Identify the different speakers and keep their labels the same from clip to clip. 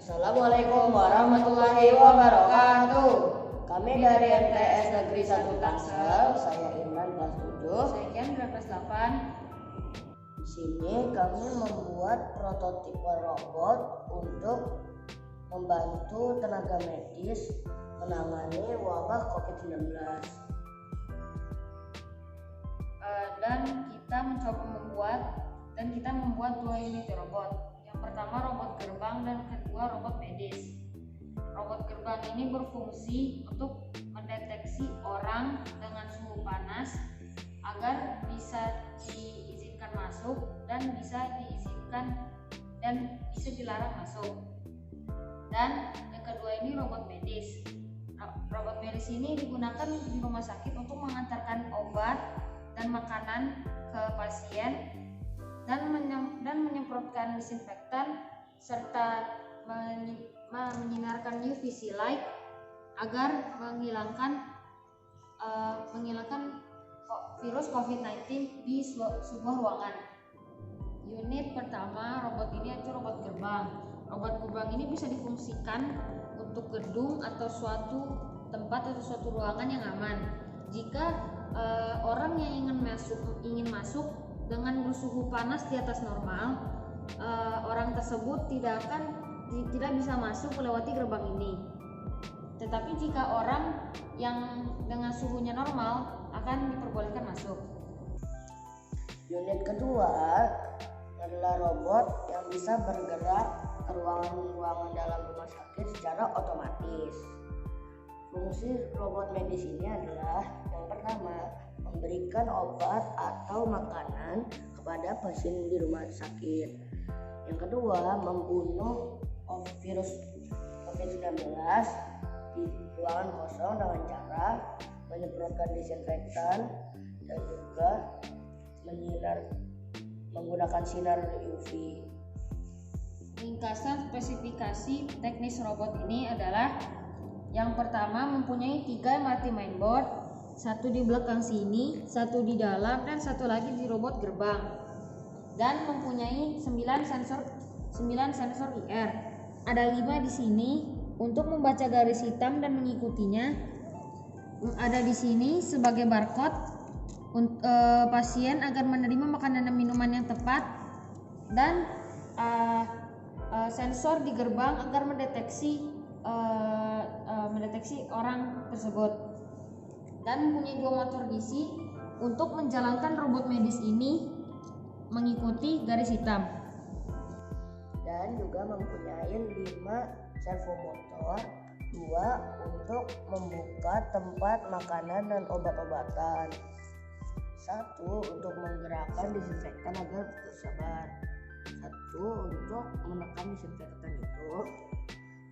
Speaker 1: Assalamualaikum warahmatullahi wabarakatuh. Kami dari MTS Negeri 1 Tangsel, saya Imran kelas 7.
Speaker 2: Saya Kendra kelas 8.
Speaker 1: Di sini kami membuat prototipe robot untuk membantu tenaga medis menangani wabah COVID-19.
Speaker 2: Dan kita membuat dua unit robot. Yang pertama robot gerbang dan kedua robot medis. Robot gerbang ini berfungsi untuk mendeteksi orang dengan suhu panas agar bisa diizinkan masuk dan bisa dilarang masuk. Dan yang kedua ini robot medis. Robot medis ini digunakan di rumah sakit untuk mengantarkan obat dan makanan ke pasien dan menyemprotkan disinfektan serta menyinarkan UVC light agar menghilangkan virus COVID-19 di sebuah ruangan. Unit pertama robot ini yaitu robot gerbang. Robot gerbang ini bisa difungsikan untuk gedung atau suatu tempat atau suatu ruangan yang aman. Jika orang yang ingin masuk dengan suhu panas di atas normal, orang tersebut tidak bisa masuk melewati gerbang ini. Tetapi jika orang yang dengan suhunya normal akan diperbolehkan masuk.
Speaker 1: Unit kedua adalah robot yang bisa bergerak ke ruangan-ruangan dalam rumah sakit secara otomatis. Fungsi robot medis ini adalah yang pertama, memberikan obat atau makanan kepada pasien di rumah sakit. Yang kedua, membunuh virus COVID-19 di ruangan kosong dengan cara menyemprotkan disinfektan dan juga menggunakan sinar UV.
Speaker 2: Ringkasan spesifikasi teknis robot ini adalah yang pertama mempunyai 3 multi mainboard, satu di belakang sini, satu di dalam, dan satu lagi di robot gerbang. Dan mempunyai 9 sensor IR. Ada 5 di sini untuk membaca garis hitam dan mengikutinya. Ada di sini sebagai barcode pasien agar menerima makanan dan minuman yang tepat, dan sensor di gerbang agar mendeteksi orang tersebut. Dan mempunyai 2 motor DC untuk menjalankan robot medis ini mengikuti garis hitam.
Speaker 1: Dan juga mempunyai 5 servo motor, 2 untuk membuka tempat makanan dan obat-obatan, 1 untuk menggerakkan disinfektan agar tersebar, 1 untuk menekan disinfektan itu,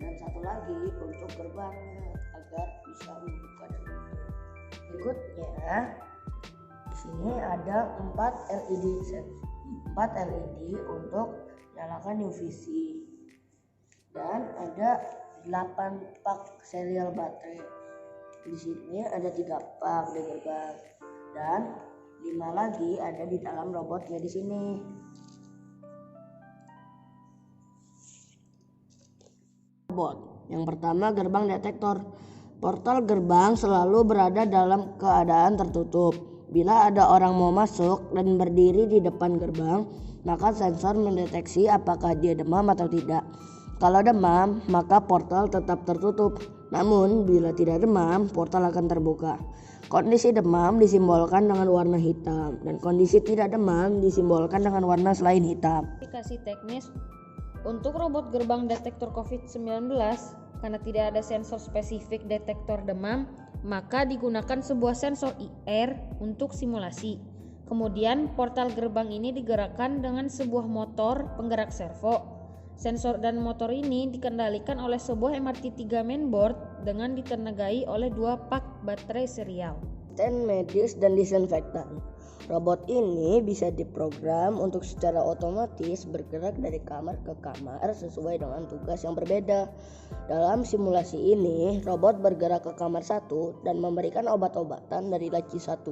Speaker 1: dan 1 lagi untuk gerbangnya agar bisa membuka dan menutup. Berikutnya, di sini ada 4 LED untuk nyalakan UVC, dan ada 8 pak serial baterai. Di sini ada 3 pak di gerbang dan 5 lagi ada di dalam robotnya di sini. Robot yang pertama, gerbang detektor. Portal gerbang selalu berada dalam keadaan tertutup. Bila ada orang mau masuk dan berdiri di depan gerbang, maka sensor mendeteksi apakah dia demam atau tidak. Kalau demam, maka portal tetap tertutup. Namun, bila tidak demam, portal akan terbuka. Kondisi demam disimbolkan dengan warna hitam, dan kondisi tidak demam disimbolkan dengan warna selain hitam.
Speaker 2: Aplikasi teknis untuk robot gerbang detektor COVID-19, karena tidak ada sensor spesifik detektor demam, maka digunakan sebuah sensor IR untuk simulasi. Kemudian portal gerbang ini digerakkan dengan sebuah motor penggerak servo. Sensor dan motor ini dikendalikan oleh sebuah MRT 3 mainboard dengan ditenagai oleh 2 pak baterai serial.
Speaker 1: Stand medis dan disinfektan. Robot ini bisa diprogram untuk secara otomatis bergerak dari kamar ke kamar sesuai dengan tugas yang berbeda. Dalam simulasi ini, robot bergerak ke kamar 1 dan memberikan obat-obatan dari laci 1.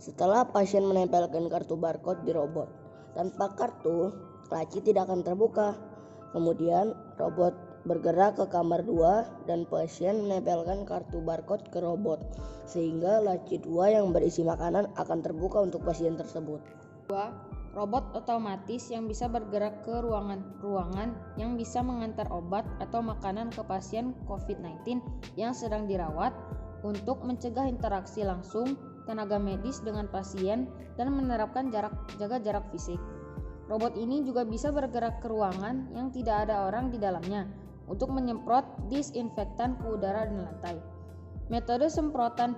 Speaker 1: Setelah pasien menempelkan kartu barcode di robot, tanpa kartu, laci tidak akan terbuka. Kemudian robot bergerak ke kamar 2 dan pasien menempelkan kartu barcode ke robot, sehingga laci 2 yang berisi makanan akan terbuka untuk pasien tersebut.
Speaker 2: 2. Robot otomatis yang bisa bergerak ke ruangan yang bisa mengantar obat atau makanan ke pasien COVID-19 yang sedang dirawat untuk mencegah interaksi langsung tenaga medis dengan pasien dan menerapkan jaga jarak fisik. Robot ini juga bisa bergerak ke ruangan yang tidak ada orang di dalamnya untuk menyemprot disinfektan ke udara dan lantai. Metode semprotan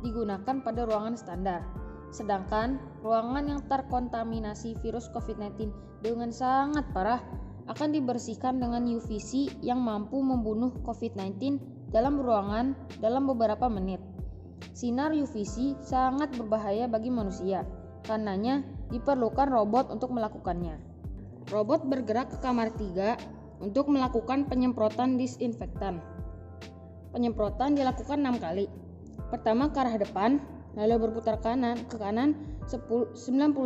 Speaker 2: digunakan pada ruangan standar. Sedangkan ruangan yang terkontaminasi virus COVID-19 dengan sangat parah akan dibersihkan dengan UVC yang mampu membunuh COVID-19 dalam ruangan dalam beberapa menit. Sinar UVC sangat berbahaya bagi manusia. Karenanya diperlukan robot untuk melakukannya. Robot bergerak ke kamar 3 untuk melakukan penyemprotan disinfektan. Penyemprotan dilakukan 6 kali. Pertama ke arah depan, lalu berputar ke kanan 90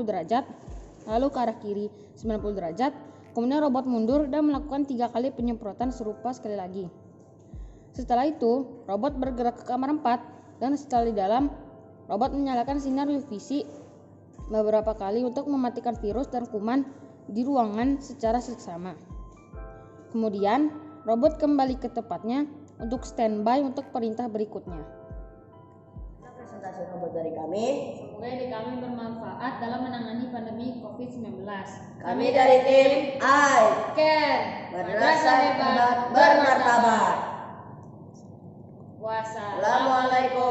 Speaker 2: derajat, lalu ke arah kiri 90 derajat. Kemudian robot mundur dan melakukan 3 kali penyemprotan serupa sekali lagi. Setelah itu, robot bergerak ke kamar 4 dan setelah di dalam, robot menyalakan sinar UVC beberapa kali untuk mematikan virus dan kuman di ruangan secara seksama. Kemudian, robot kembali ke tempatnya untuk standby untuk perintah berikutnya.
Speaker 1: Presentasi robot dari kami.
Speaker 2: Semoga ide kami bermanfaat dalam menangani pandemi COVID-19.
Speaker 1: Kami dari tim
Speaker 2: Care,
Speaker 1: Madrasah Hebat Bermartabat.
Speaker 2: Wassalamualaikum.
Speaker 1: Assalamualaikum